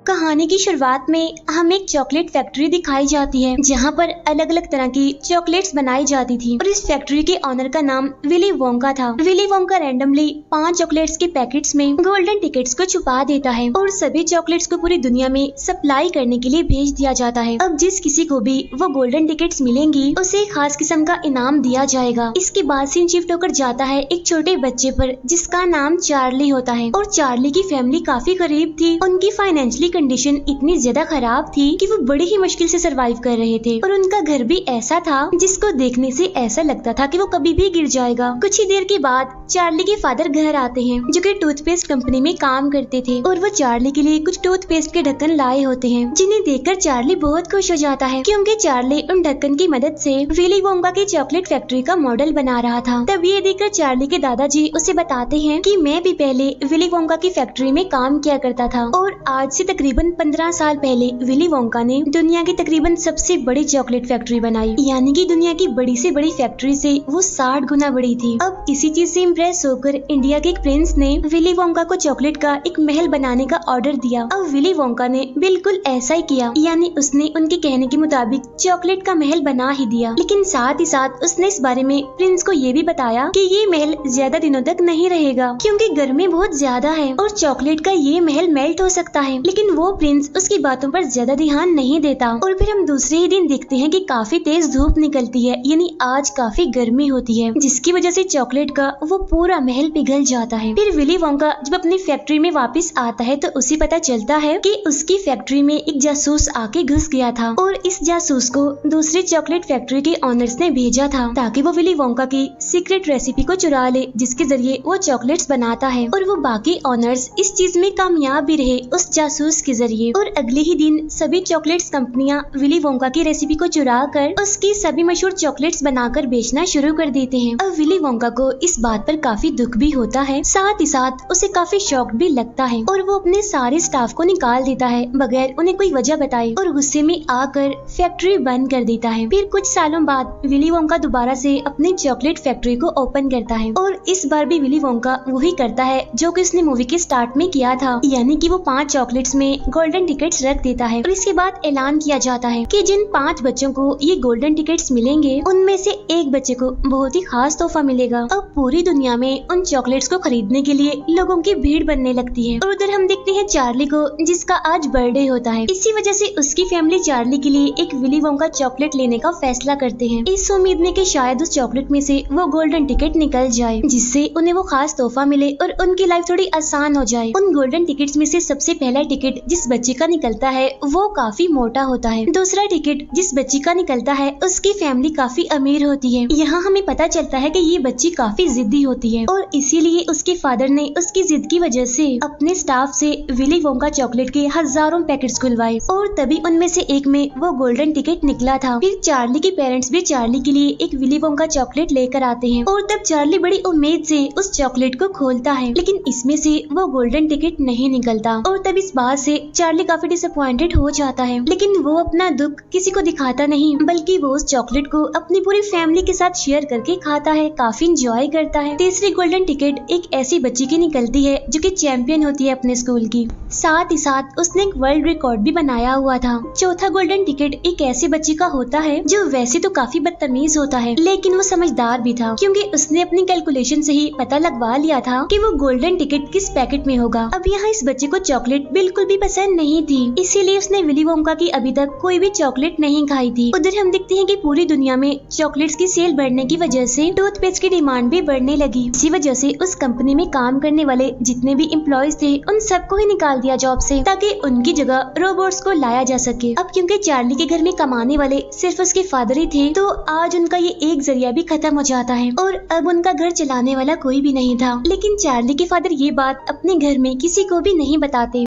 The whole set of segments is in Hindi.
कहानी की शुरुआत में हमें एक चॉकलेट फैक्ट्री दिखाई जाती है जहाँ पर अलग अलग तरह की चॉकलेट्स बनाई जाती थी और इस फैक्ट्री के ऑनर का नाम विली वोंका था। विली वोंका रैंडमली 5 चॉकलेट्स के पैकेट्स में गोल्डन टिकट्स को छुपा देता है और सभी चॉकलेट्स को पूरी दुनिया में सप्लाई करने के लिए भेज दिया जाता है। अब जिस किसी को भी वो गोल्डन टिकट्स मिलेंगी उसे एक खास किस्म का इनाम दिया जाएगा। इसके बाद सीन शिफ्ट होकर जाता है एक छोटे बच्चे पर जिसका नाम चार्ली होता है और चार्ली की फैमिली काफी गरीब थी। उनकी फाइनेंशियली कंडीशन इतनी ज्यादा खराब थी कि वो बड़ी ही मुश्किल से सरवाइव कर रहे थे और उनका घर भी ऐसा था जिसको देखने से ऐसा लगता था कि वो कभी भी गिर जाएगा। कुछ ही देर के बाद चार्ली के फादर घर आते हैं जो कि टूथपेस्ट कंपनी में काम करते थे और वो चार्ली के लिए कुछ टूथपेस्ट के ढक्कन लाए होते हैं जिन्हें देखकर चार्ली बहुत खुश हो जाता है क्योंकि चार्ली उन ढक्कन की मदद से विली वोंका की चॉकलेट फैक्ट्री का मॉडल बना रहा था। तब ये देखकर चार्ली के दादाजी उसे बताते हैं कि मैं भी पहले विली वोंका की फैक्ट्री में काम किया करता था और आज से तकरीबन 15 साल पहले विली वोंका ने दुनिया की तकरीबन सबसे बड़ी चॉकलेट फैक्ट्री बनाई, यानी कि दुनिया की बड़ी से बड़ी फैक्ट्री से वो 60 गुना बड़ी थी। अब इसी चीज से इम्प्रेस होकर इंडिया के एक प्रिंस ने विली वोंका को चॉकलेट का एक महल बनाने का ऑर्डर दिया। अब विली वोंका ने बिल्कुल ऐसा ही किया, यानी उसने उनके कहने के मुताबिक चॉकलेट का महल बना ही दिया। लेकिन साथ ही साथ उसने इस बारे में प्रिंस को ये भी बताया कि ये महल ज्यादा दिनों तक नहीं रहेगा क्योंकि गर्मी बहुत ज्यादा है और चॉकलेट का ये महल मेल्ट हो सकता है। लेकिन वो प्रिंस उसकी बातों पर ज्यादा ध्यान नहीं देता और फिर हम दूसरे ही दिन देखते हैं कि काफी तेज धूप निकलती है, यानी आज काफी गर्मी होती है जिसकी वजह से चॉकलेट का वो पूरा महल पिघल जाता है। फिर विली वोंका जब अपनी फैक्ट्री में वापस आता है तो उसे पता चलता है कि उसकी फैक्ट्री में एक जासूस आके घुस गया था और इस जासूस को दूसरी चॉकलेट फैक्ट्री के ऑनर्स ने भेजा था ताकि वो विली वोंका की सीक्रेट रेसिपी को चुरा ले जिसके जरिए वो चॉकलेट्स बनाता है और वो बाकी ऑनर्स इस चीज में कामयाब भी रहे उस जासूस के जरिए। और अगले ही दिन सभी चॉकलेट्स कंपनियां विली वोंका की रेसिपी को चुरा कर उसकी सभी मशहूर चॉकलेट्स बनाकर बेचना शुरू कर देते हैं। अब विली वोंका को इस बात पर काफी दुख भी होता है, साथ ही साथ उसे काफी शौक भी लगता है और वो अपने सारे स्टाफ को निकाल देता है बगैर उन्हें कोई वजह बताए और गुस्से में आकर फैक्ट्री बंद कर देता है। फिर कुछ सालों बाद विली वोंका दोबारा से अपनी चॉकलेट फैक्ट्री को ओपन करता है और इस बार भी विली वोंका वही करता है जो कि उसने मूवी के स्टार्ट में किया था, यानी कि वो 5 चॉकलेट्स में गोल्डन टिकट्स रख देता है और इसके बाद ऐलान किया जाता है कि जिन 5 बच्चों को ये गोल्डन टिकट्स मिलेंगे उनमें से एक बच्चे को बहुत ही खास तोहफा मिलेगा। अब पूरी दुनिया में उन चॉकलेट्स को खरीदने के लिए लोगों की भीड़ बनने लगती है और उधर हम देखते हैं चार्ली को जिसका आज बर्थडे होता है। इसी वजह से उसकी फैमिली चार्ली के लिए एक विली वोंका चॉकलेट लेने का फैसला करते हैं इस उम्मीद में कि शायद उस चॉकलेट में से वो गोल्डन टिकट निकल जाए जिससे उन्हें वो खास तोहफा मिले और उनकी लाइफ थोड़ी आसान हो जाए। उन गोल्डन टिकट्स में से सबसे पहला टिकट जिस बच्चे का निकलता है वो काफी मोटा होता है। दूसरा टिकट जिस बच्ची का निकलता है उसकी फैमिली काफी अमीर होती है। यहाँ हमें पता चलता है कि ये बच्ची काफी जिद्दी होती है और इसीलिए उसके फादर ने उसकी जिद की वजह से अपने स्टाफ से विली वोंका चॉकलेट के हजारों पैकेट्स खुलवाए और तभी उनमें से एक में वो गोल्डन टिकट निकला था। फिर चार्ली के पेरेंट्स भी चार्ली के लिए एक विली वोंका चॉकलेट लेकर आते हैं और तब चार्ली बड़ी उम्मीद से उस चॉकलेट को खोलता है लेकिन इसमें से वो गोल्डन टिकट नहीं निकलता और तब इस बात से चार्ली काफी डिसअपॉइंटेड हो जाता है। लेकिन वो अपना दुख किसी को दिखाता नहीं बल्कि वो उस चॉकलेट को अपनी पूरी फैमिली के साथ शेयर करके खाता है, काफी इंजॉय करता है। तीसरी गोल्डन टिकट एक ऐसी बच्ची की निकलती है जो कि चैंपियन होती है अपने स्कूल की, साथ ही साथ उसने एक वर्ल्ड रिकॉर्ड भी बनाया हुआ था। चौथा गोल्डन टिकट एक ऐसी बच्ची का होता है जो वैसे तो काफी बदतमीज होता है लेकिन वो समझदार भी था क्योंकि उसने अपनी कैलकुलेशन से ही पता लगवा लिया था कि वो गोल्डन टिकट किस पैकेट में होगा। अब यहाँ इस बच्चे को चॉकलेट बिल्कुल भी पसंद नहीं थी, इसीलिए उसने विली वोंका की अभी तक कोई भी चॉकलेट नहीं खाई थी। उधर हम देखते हैं कि पूरी दुनिया में चॉकलेट्स की सेल बढ़ने की वजह से टूथपेस्ट की डिमांड भी बढ़ने लगी। इसी वजह से उस कंपनी में काम करने वाले जितने भी एम्प्लॉयज थे उन सबको ही निकाल दिया जॉब से ताकि उनकी जगह रोबोट्स को लाया जा सके। अब क्योंकि चार्ली के घर में कमाने वाले सिर्फ उसके फादर ही थे तो आज उनका ये एक जरिया भी खत्म हो जाता है और अब उनका घर चलाने वाला कोई भी नहीं था। लेकिन चार्ली के फादर ये बात अपने घर में किसी को भी नहीं बताते।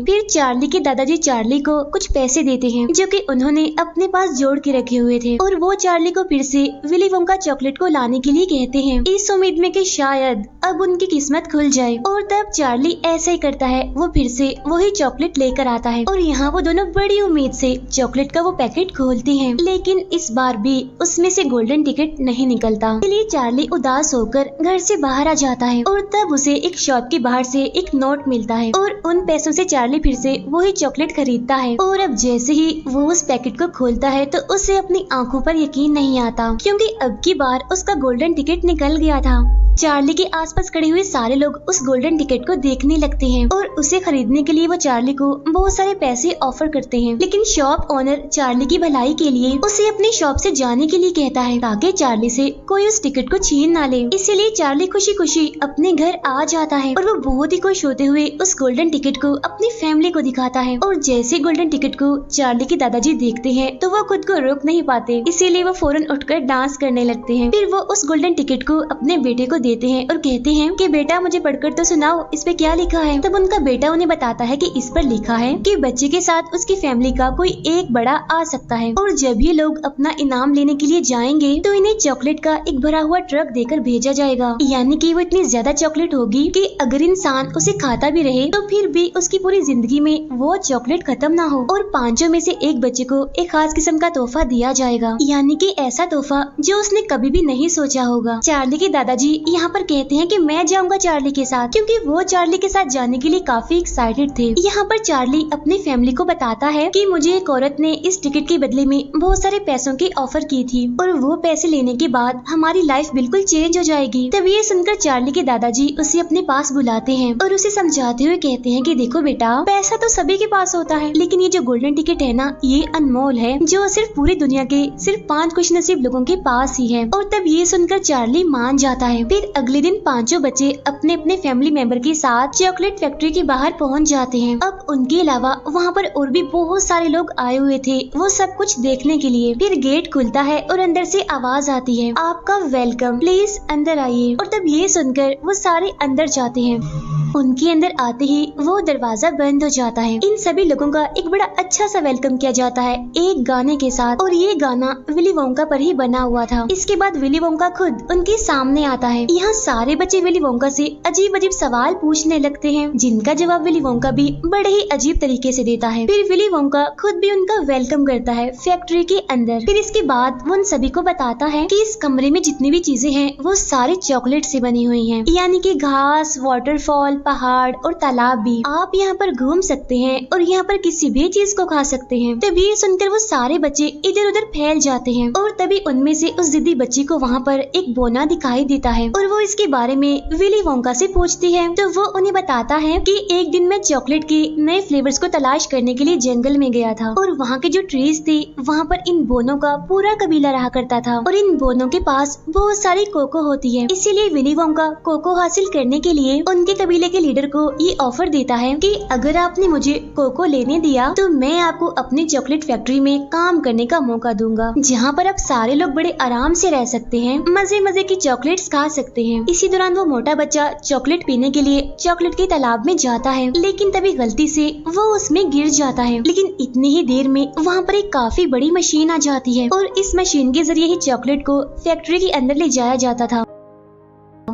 फिर चार्ली के दादाजी चार्ली को कुछ पैसे देते हैं जो कि उन्होंने अपने पास जोड़ के रखे हुए थे और वो चार्ली को फिर से विली वोंका चॉकलेट को लाने के लिए कहते हैं इस उम्मीद में कि शायद अब उनकी किस्मत खुल जाए। और तब चार्ली ऐसा ही करता है, वो फिर से वही चॉकलेट लेकर आता है और यहाँ वो दोनों बड़ी उम्मीद से चॉकलेट का वो पैकेट खोलते हैं लेकिन इस बार भी उसमें से गोल्डन टिकट नहीं निकलता। इसलिए चार्ली उदास होकर घर से बाहर आ जाता है और तब उसे एक शॉप के बाहर से एक नोट मिलता है और उन पैसों से चार्ली चार्ली फिर से वही चॉकलेट खरीदता है और अब जैसे ही वो उस पैकेट को खोलता है तो उसे अपनी आंखों पर यकीन नहीं आता, क्योंकि अब की बार उसका गोल्डन टिकट निकल गया था। चार्ली के आसपास खड़े हुए सारे लोग उस गोल्डन टिकट को देखने लगते हैं और उसे खरीदने के लिए वो चार्ली को बहुत सारे पैसे ऑफर करते हैं, लेकिन शॉप ओनर चार्ली की भलाई के लिए उसे अपनी शॉप से जाने के लिए कहता है ताकि चार्ली से कोई उस टिकट को छीन ना ले। इसीलिए चार्ली खुशी खुशी अपने घर आ जाता है और वो बहुत ही खुश होते हुए उस गोल्डन टिकट को अपनी फैमिली को दिखाता है। और जैसे गोल्डन टिकट को चार्ली के दादाजी देखते हैं तो वो खुद को रोक नहीं पाते, इसीलिए वो फौरन उठकर डांस करने लगते हैं। फिर वो उस गोल्डन टिकट को अपने बेटे को देते हैं और कहते हैं कि बेटा मुझे पढ़कर तो सुनाओ, इस पे क्या लिखा है। तब उनका बेटा उन्हें बताता है कि इस पर लिखा है कि बच्चे के साथ उसकी फैमिली का कोई एक बड़ा आ सकता है और जब ये लोग अपना इनाम लेने के लिए जाएंगे तो इन्हें चॉकलेट का एक भरा हुआ ट्रक देकर भेजा जाएगा। यानी कि वो इतनी ज्यादा चॉकलेट होगी कि अगर इंसान उसे खाता भी रहे तो फिर भी उसकी पूरी जिंदगी में वो चॉकलेट खत्म ना हो। और पांचों में से एक बच्चे को एक खास किस्म का तोहफा दिया जाएगा, यानी कि ऐसा तोहफा जो उसने कभी भी नहीं सोचा होगा। चार्ली के दादाजी यहाँ पर कहते हैं कि मैं जाऊंगा चार्ली के साथ, क्योंकि वो चार्ली के साथ जाने के लिए काफी एक्साइटेड थे। यहाँ पर चार्ली अपनी फैमिली को बताता है कि मुझे एक औरत ने इस टिकट के बदले में बहुत सारे पैसों की ऑफर की थी और वो पैसे लेने के बाद हमारी लाइफ बिल्कुल चेंज हो जाएगी। तब ये सुनकर चार्ली के दादाजी उसे अपने पास बुलाते हैं और उसे समझाते हुए कहते हैं कि देखो बेटा, पैसा तो सभी के पास होता है, लेकिन ये जो गोल्डन टिकट है ना, ये अनमोल है, जो सिर्फ पूरी दुनिया के सिर्फ 5 खुशनसीब लोगों के पास ही है। और तब ये सुनकर चार्ली मान जाता है। फिर अगले दिन पांचों बच्चे अपने अपने फैमिली मेंबर के साथ चॉकलेट फैक्ट्री के बाहर पहुंच जाते हैं। अब उनके अलावा वहां पर और भी बहुत सारे लोग आए हुए थे वो सब कुछ देखने के लिए। फिर गेट खुलता है और अंदर से आवाज आती है, आपका वेलकम, प्लीज अंदर आइए। और तब ये सुनकर वो सारे अंदर जाते हैं। उनके अंदर आते ही वो दरवाजा बंद हो जाता है। इन सभी लोगों का एक बड़ा अच्छा सा वेलकम किया जाता है एक गाने के साथ, और ये गाना विली वोंका पर ही बना हुआ था। इसके बाद विली वोंका खुद उनके सामने आता है। यहाँ सारे बच्चे विली वोंका से अजीब अजीब सवाल पूछने लगते हैं, जिनका जवाब विली वोंका भी बड़े ही अजीब तरीके से देता है। फिर विली वोंका खुद भी उनका वेलकम करता है फैक्ट्री के अंदर। फिर इसके बाद वो उन सभी को बताता है कि इस कमरे में जितनी भी चीजें हैं वो सारी चॉकलेट से बनी हुई हैं, यानी कि घास, वाटरफॉल, पहाड़ और तालाब भी। आप यहाँ पर घूम सकते हैं और यहाँ पर किसी भी चीज को खा सकते हैं। तभी सुनकर वो सारे बच्चे इधर उधर फैल जाते हैं और तभी उनमें से उस जिद्दी बच्ची को वहाँ पर एक बोना दिखाई देता है और वो इसके बारे में विली वोंका से पूछती है। तो वो उन्हें बताता है कि एक दिन मैं चॉकलेट के नए फ्लेवर्स को तलाश करने के लिए जंगल में गया था और वहाँ के जो ट्रीज थे वहाँ पर इन बोनों का पूरा कबीला रहा करता था और इन बोनों के पास बहुत सारी कोको होती है। इसीलिए विली वोंका कोको हासिल करने के लिए उनके कबीले के लीडर को ये ऑफर देता है कि अगर आपने मुझे कोको लेने दिया तो मैं आपको अपनी चॉकलेट फैक्ट्री में काम करने का मौका दूंगा, जहाँ पर आप सारे लोग बड़े आराम से रह सकते हैं, मजे मजे की चॉकलेट्स खा सकते हैं। इसी दौरान वो मोटा बच्चा चॉकलेट पीने के लिए चॉकलेट के तालाब में जाता है, लेकिन तभी गलती से वो उसमें गिर जाता है। लेकिन इतनी ही देर में वहाँ पर एक काफी बड़ी मशीन आ जाती है और इस मशीन के जरिए ही चॉकलेट को फैक्ट्री के अंदर ले जाया जाता था।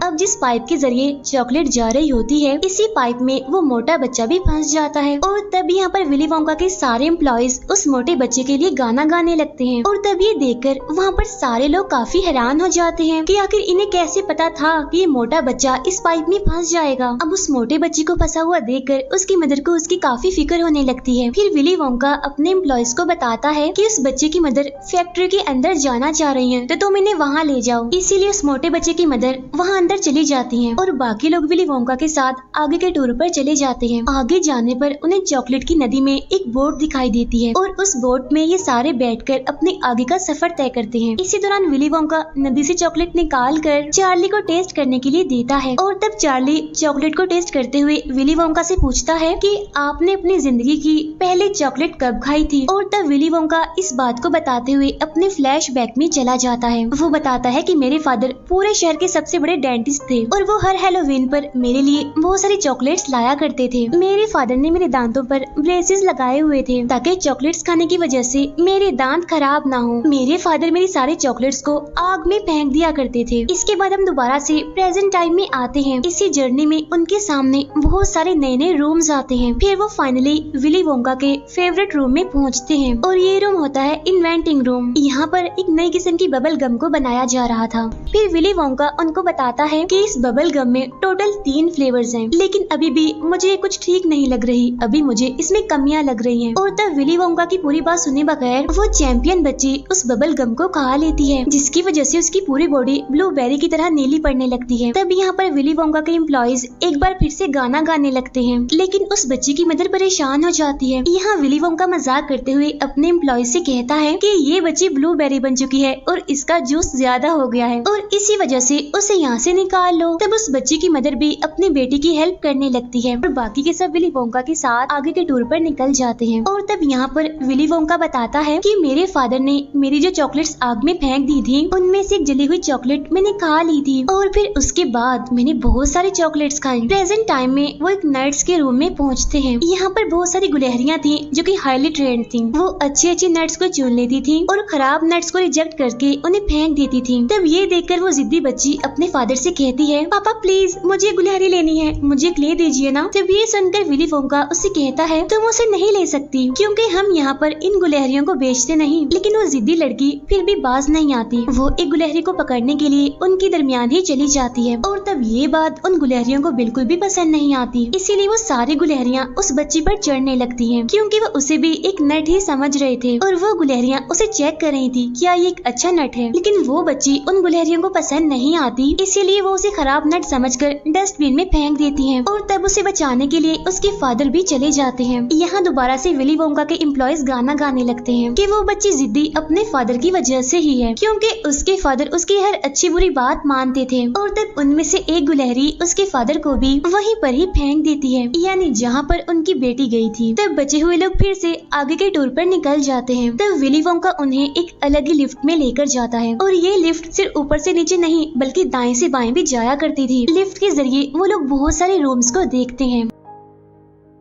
अब जिस पाइप के जरिए चॉकलेट जा रही होती है, इसी पाइप में वो मोटा बच्चा भी फंस जाता है और तब यहाँ पर विली वोंका के सारे एम्प्लॉइज उस मोटे बच्चे के लिए गाना गाने लगते हैं। और तब ये देखकर वहाँ पर सारे लोग काफी हैरान हो जाते हैं कि आखिर इन्हें कैसे पता था कि ये मोटा बच्चा इस पाइप में फंस जाएगा। अब उस मोटे बच्चे को फंसा हुआ देखकर उसकी मदर को उसकी काफी फिक्र होने लगती है। फिर विली वोंका अपने एम्प्लॉइज को बताता है कि उस बच्चे की मदर फैक्ट्री के अंदर जाना चाह रही है, तो तुम इन्हें वहाँ ले जाओ। इसीलिए उस मोटे बच्चे की मदर वहाँ अंदर चली जाती हैं और बाकी लोग विली वोंका के साथ आगे के टूर पर चले जाते हैं। आगे जाने पर उन्हें चॉकलेट की नदी में एक बोट दिखाई देती है और उस बोट में ये सारे बैठकर अपने आगे का सफर तय करते हैं। इसी दौरान विली वोंका नदी से चॉकलेट निकाल कर चार्ली को टेस्ट करने के लिए देता है और तब चार्ली चॉकलेट को टेस्ट करते हुए विली वोंका से पूछता है कि आपने अपनी जिंदगी की पहली चॉकलेट कब खाई थी। और तब विली वोंका इस बात को बताते हुए अपने फ्लैशबैक में चला जाता है। वो बताता है कि मेरे फादर पूरे शहर के सबसे बड़े डेंटिस्ट थे और वो हर हैलोवीन पर मेरे लिए बहुत सारी चॉकलेट्स लाया करते थे। मेरे फादर ने मेरे दांतों पर ब्रेसेस लगाए हुए थे ताकि चॉकलेट्स खाने की वजह से मेरे दांत खराब ना हो। मेरे फादर मेरी सारे चॉकलेट्स को आग में फेंक दिया करते थे। इसके बाद हम दोबारा से प्रेजेंट टाइम में आते हैं। इसी जर्नी में उनके सामने बहुत सारे नए नए रूम्स आते हैं। फिर वो फाइनली विली वोंका के फेवरेट रूम में पहुँचते हैं और ये रूम होता है इन्वेंटिंग रूम। यहाँ पर एक नई किस्म की बबल गम को बनाया जा रहा था। फिर विली वोंका उनको बताता है है कि इस बबल गम में टोटल 3 फ्लेवर्स हैं, लेकिन अभी भी मुझे कुछ ठीक नहीं लग रही, अभी मुझे इसमें कमियां लग रही हैं। और तब विली वोंका की पूरी बात सुने बगैर वो चैंपियन बच्ची उस बबल गम को खा लेती है, जिसकी वजह से उसकी पूरी बॉडी ब्लूबेरी की तरह नीली पड़ने लगती है। तब यहाँ पर विली वोंका के एम्प्लॉइज एक बार फिर से गाना गाने लगते हैं, लेकिन उस बच्ची की मदर परेशान हो जाती है। यहाँ विली वोंका मजाक करते हुए अपने एम्प्लॉइज से कहता है कि ये बच्ची ब्लूबेरी बन चुकी है और इसका जूस ज्यादा हो गया है और इसी वजह से उसे यहाँ से निकाल लो। तब उस बच्ची की मदर भी अपनी बेटी की हेल्प करने लगती है और बाकी के सब विली वोंका के साथ आगे के टूर पर निकल जाते हैं। और तब यहाँ पर विली वोंका बताता है कि मेरे फादर ने मेरी जो चॉकलेट्स आग में फेंक दी थी उनमें से एक जली हुई चॉकलेट मैंने खा ली थी और फिर उसके बाद मैंने बहुत सारी चॉकलेट्स खाई। प्रेजेंट टाइम में वो एक नट्स के रूम में पहुँचते हैं। यहाँ पर बहुत सारी गुलहरियाँ थी जो कि हाईली ट्रेंड थी। वो अच्छे नट्स को चुन लेती थी और खराब नट्स को रिजेक्ट करके उन्हें फेंक देती थी। तब ये देखकर वो जिद्दी बच्ची अपने फादर से कहती है, पापा प्लीज मुझे गुलहरी लेनी है, मुझे ले दीजिए ना। तब ये सुनकर विली वोंका उससे कहता है, तुम उसे नहीं ले सकती क्योंकि हम यहाँ पर इन गुलहरियों को बेचते नहीं। लेकिन वो जिद्दी लड़की फिर भी बाज नहीं आती। वो एक गुलहरी को पकड़ने के लिए उनके दरमियान ही चली जाती है और तब ये बात उन गुलहरियों को बिल्कुल भी पसंद नहीं आती। इसीलिए वो सारी गुलहरियाँ उस बच्ची पर चढ़ने लगती है क्योंकि वो उसे भी एक नट ही समझ रहे थे और वो गुलहरियाँ उसे चेक कर रही थी क्या ये एक अच्छा नट है। लेकिन वो बच्ची उन गुलहरियों को पसंद नहीं आती, इसीलिए वो उसे खराब नट समझकर डस्टबिन में फेंक देती है और तब उसे बचाने के लिए उसके फादर भी चले जाते हैं। यहाँ दोबारा से विली वोंका के एम्प्लॉइज गाना गाने लगते हैं कि वो बच्ची जिद्दी अपने फादर की वजह से ही है क्योंकि उसके फादर उसकी हर अच्छी बुरी बात मानते थे। और तब उनमें से एक गुलहरी उसके फादर को भी वहीं पर ही फेंक देती है, यानी जहाँ पर उनकी बेटी गई थी। तब बचे हुए लोग फिर से आगे के टूर पर निकल जाते हैं। तब विली वोंका उन्हें एक अलग ही लिफ्ट में लेकर जाता है और ये लिफ्ट सिर्फ ऊपर से नीचे नहीं बल्कि दाएं से बाएं भी जाया करती थी। लिफ्ट के जरिए वो लोग बहुत सारे रूम्स को देखते हैं।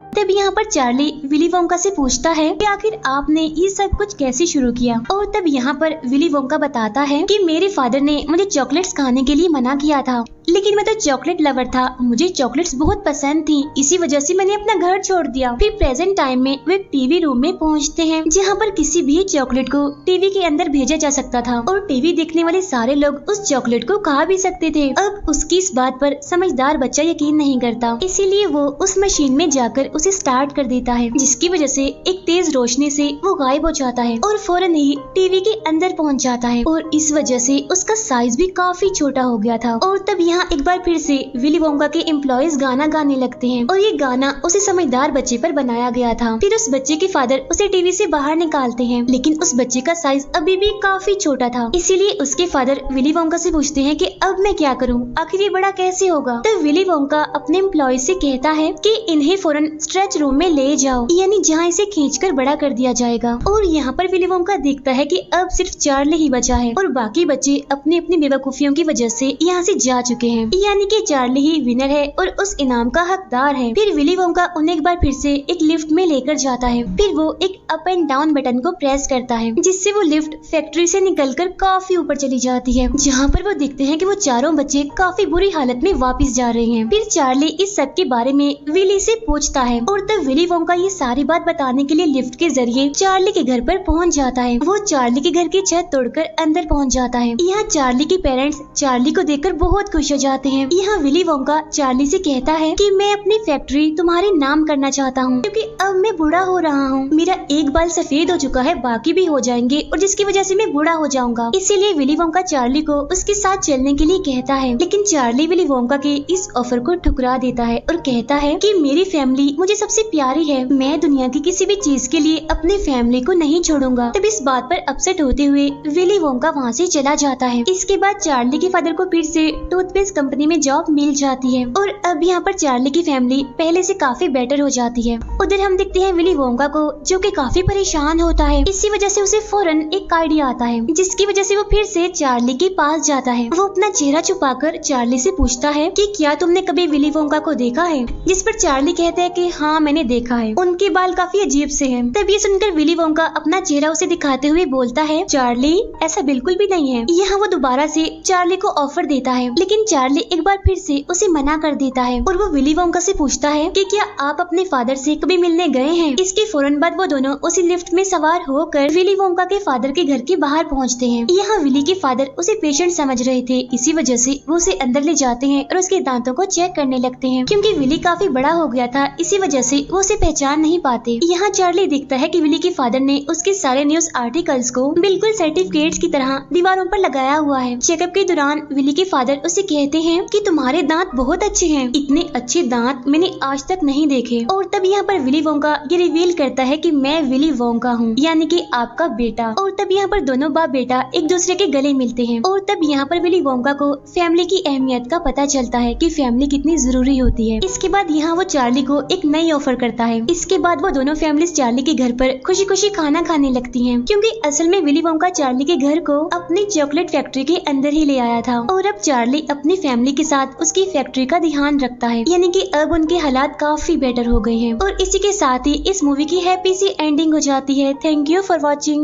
तब यहाँ पर चार्ली विली वोंका से पूछता है कि आखिर आपने ये सब कुछ कैसे शुरू किया। और तब यहाँ पर विली वोंका बताता है कि मेरे फादर ने मुझे चॉकलेट्स खाने के लिए मना किया था, लेकिन मैं तो चॉकलेट लवर था, मुझे चॉकलेट्स बहुत पसंद थी, इसी वजह से मैंने अपना घर छोड़ दिया। फिर प्रेजेंट टाइम में वो एक टीवी रूम में पहुँचते हैं जहाँ पर किसी भी चॉकलेट को टीवी के अंदर भेजा जा सकता था और टीवी देखने वाले सारे लोग उस चॉकलेट को खा भी सकते थे। अब उसकी इस बात पर समझदार बच्चा यकीन नहीं करता, इसीलिए वो उस मशीन में जाकर उसे स्टार्ट कर देता है, जिसकी वजह से एक तेज रोशनी से वो गायब हो जाता है और फौरन ही टीवी के अंदर पहुंच जाता है और इस वजह से उसका साइज भी काफी छोटा हो गया था। और तब यहाँ एक बार फिर से विली वोंका के एम्प्लॉइज गाना गाने लगते हैं और ये गाना उसे समझदार बच्चे पर बनाया गया था। फिर उस बच्चे के फादर उसे टीवी से बाहर निकालते हैं, लेकिन उस बच्चे का साइज अभी भी काफी छोटा था, इसीलिए उसके फादर विली वोंका से पूछते हैं कि अब मैं क्या करूं, आखिर ये बड़ा कैसे होगा। तब विली वोंका अपने एम्प्लॉइज से कहता है कि इन्हें फौरन स्ट्रेच रूम में ले जाओ, यानी जहाँ इसे खींचकर बड़ा कर दिया जाएगा। और यहाँ पर विली वोंका देखता है कि अब सिर्फ चार्ली ही बचा है और बाकी बच्चे अपनी अपनी बेवकूफियों की वजह से यहाँ से जा चुके हैं, यानी कि चार्ली ही विनर है और उस इनाम का हकदार है। फिर विली वोंका उन्हें एक बार फिर से एक लिफ्ट में लेकर जाता है। फिर वो एक अप एंड डाउन बटन को प्रेस करता है, जिससे वो लिफ्ट फैक्ट्री से निकलकर काफी ऊपर चली जाती है, जहाँ पर वो देखते हैं कि वो चारों बच्चे काफी बुरी हालत में वापस जा रहे हैं। फिर चार्ली इस सब के बारे में विली से पूछता है और तब विली वोंका ये सारी बात बताने के लिए लिफ्ट के जरिए चार्ली के घर पर पहुंच जाता है। वो चार्ली के घर की छत तोड़कर अंदर पहुंच जाता है। यहाँ चार्ली के पेरेंट्स चार्ली को देखकर बहुत खुश हो जाते हैं। यहाँ विली वोंका चार्ली से कहता है कि मैं अपनी फैक्ट्री तुम्हारे नाम करना चाहता हूँ, क्योंकि अब मैं बूढ़ा हो रहा हूँ, मेरा एक बाल सफेद हो चुका है, बाकी भी हो जाएंगे और जिसकी वजह से मैं बूढ़ा हो जाऊंगा। इसीलिए विली वोंका चार्ली को उसके साथ चलने के लिए कहता है, लेकिन चार्ली विली वोंका के इस ऑफर को ठुकरा देता है और कहता है कि मेरी फैमिली मुझे सबसे प्यारी है, मैं दुनिया की किसी भी चीज के लिए अपने फैमिली को नहीं छोड़ूंगा। तब इस बात पर अपसेट होते हुए विली वोंका वहाँ से चला जाता है। इसके बाद चार्ली के फादर को फिर से टूथपेस्ट कंपनी में जॉब मिल जाती है और अब यहाँ पर चार्ली की फैमिली पहले से काफी बेटर हो जाती है। उधर हम देखते हैं विली वोंका को, जो कि काफी परेशान होता है। इसी वजह से उसे फौरन एक आइडिया आता है, जिसकी वजह से वो फिर से चार्ली के पास जाता है। वो अपना चेहरा छुपाकर चार्ली से पूछता है कि क्या तुमने कभी विली वोंका को देखा है, जिस पर चार्ली कहता है कि हाँ मैंने देखा है, उनके बाल काफी अजीब से हैं। तब ये सुनकर विली वोंका अपना चेहरा उसे दिखाते हुए बोलता है, चार्ली ऐसा बिल्कुल भी नहीं है। यहाँ वो दोबारा से चार्ली को ऑफर देता है, लेकिन चार्ली एक बार फिर से उसे मना कर देता है और वो विली वोंका से पूछता है कि क्या आप अपने फादर से कभी मिलने गए हैं। इसके फौरन बाद वो दोनों उसी लिफ्ट में सवार होकर विली वोंका के फादर के घर के बाहर पहुंचते हैं। यहाँ विली के फादर उसे पेशेंट समझ रहे थे, इसी वजह से वो उसे अंदर ले जाते हैं और उसके दांतों को चेक करने लगते हैं। क्योंकि विली काफी बड़ा हो गया था, इसी वजह से वो उसे पहचान नहीं पाते। यहाँ चार्ली देखता है कि विली के फादर ने उसके सारे न्यूज आर्टिकल्स को बिल्कुल सर्टिफिकेट्स की तरह दीवारों पर लगाया हुआ है। चेकअप के दौरान विली के फादर उसे कहते हैं कि तुम्हारे दांत बहुत अच्छे हैं, इतने अच्छे दांत मैंने आज तक नहीं देखे। और तब यहाँ पर विली वोंका ये रिवील करता है कि मैं विली वोंका हूँ, यानी कि आपका बेटा। और तब यहाँ पर दोनों बाप बेटा एक दूसरे के गले मिलते हैं। और तब यहाँ पर विली वोंका को फैमिली की अहमियत का पता चलता है कि फैमिली कितनी जरूरी होती है। इसके बाद यहाँ वो चार्ली को एक नई ऑफर करता है। इसके बाद वो दोनों फैमिलीज चार्ली के घर पर खुशी खुशी खाना खाने लगती हैं, क्योंकि असल में विली वोंका चार्ली के घर को अपनी चॉकलेट फैक्ट्री के अंदर ही ले आया था। और अब चार्ली अपनी फैमिली के साथ उसकी फैक्ट्री का ध्यान रखता है, यानी कि अब उनके हालात काफी बेटर हो गए हैं। और इसी के साथ ही इस मूवी की हैप्पी सी एंडिंग हो जाती है। Thank you for watching.